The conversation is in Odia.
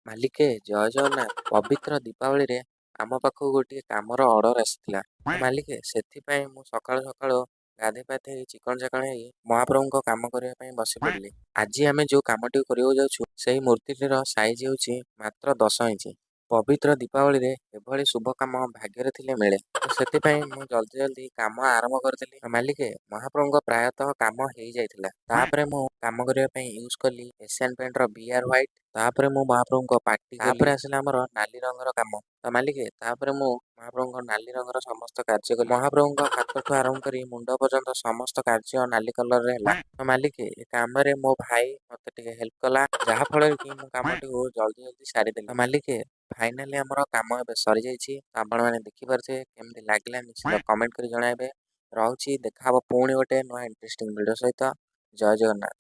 ମାଲିକେ ଜୟ ଜଗନ୍ନାଥ। ପବିତ୍ର ଦୀପାବଳିରେ ଆମ ପାଖକୁ ଗୋଟିଏ କାମର ଅର୍ଡର ଆସିଥିଲା। ମାଲିକେ ସେଥିପାଇଁ ମୁଁ ସକାଳୁ ସକାଳୁ ଗାଧେଇ ପାଧେଇ ଚିକଣ ଚାକଣ ହେଇ ମହାପ୍ରଭୁଙ୍କ କାମ କରିବା ପାଇଁ ବସି ପଡ଼ିଲି। ଆଜି ଆମେ ଯେଉଁ କାମଟି କରିବାକୁ ଯାଉଛୁ ସେହି ମୂର୍ତ୍ତିଟିର ସାଇଜ ହେଉଛି ମାତ୍ର 10 ଇଞ୍ଚ। ପବିତ୍ର ଦୀପାବଳିରେ ଏଭଳି ଶୁଭ କାମ ଭାଗ୍ୟରେ ଥିଲେ ମିଳେ। ସେଥିପାଇଁ ମୁଁ ଜଲ୍ଦି ଜଲ୍ଦି କାମ ଆରମ୍ଭ କରିଦେଲି। ମାଲିକେ ମହାପ୍ରଭୁଙ୍କ ପ୍ରାୟତଃ କାମ ହେଇଯାଇଥିଲା। ତାପରେ ମୁଁ କାମ କରିବା ପାଇଁ ୟୁଜ୍ କଲି ଏସିଆନ୍ ପେଣ୍ଟର ବିଆର ହ୍ୱାଇଟ୍। ତାପରେ ମୁଁ ମହାପ୍ରଭୁଙ୍କ ପାଟି ତାପରେ ଆସିଲା ଆମର ନାଲି ରଙ୍ଗର କାମ। ତ ମାଲିକେ ତାପରେ ମୁଁ ମହାପ୍ରଭୁଙ୍କ ନାଲି ରଙ୍ଗର ସମସ୍ତ କାର୍ଯ୍ୟ କଲି। ମହାପ୍ରଭୁଙ୍କ ହାତଠୁ ଆରମ୍ଭ କରି ମୁଣ୍ଡ ପର୍ଯ୍ୟନ୍ତ ସମସ୍ତ କାର୍ଯ୍ୟ ନାଲି କଲରରେ ହେଲା। ତ ମାଲିକେ ଏ କାମରେ ମୋ ଭାଇ ମତେ ଟିକେ ହେଲ୍ପ କଲା, ଯାହା ଫଳରେ କି ମୁଁ କାମଟିକୁ ଜଲ୍ଦି ଜଲ୍ଦି ସାରିଦେଲି। ତ ମାଲିକେ ଫାଇନାଲି ଆମର କାମ ଏବେ ସରିଯାଇଛି। ଆପଣମାନେ ଦେଖିପାରୁଥିବେ କେମିତି ଲାଗିଲା ନିଶ୍ଚିତ କମେଣ୍ଟ କରି ଜଣାଇବେ। ରହୁଛି, ଦେଖାହବ ପୁଣି ଗୋଟେ ନୂଆ ଇଣ୍ଟରେଷ୍ଟିଂ ଭିଡ଼ିଓ ସହିତ। ଜୟ ଜଗନ୍ନାଥ।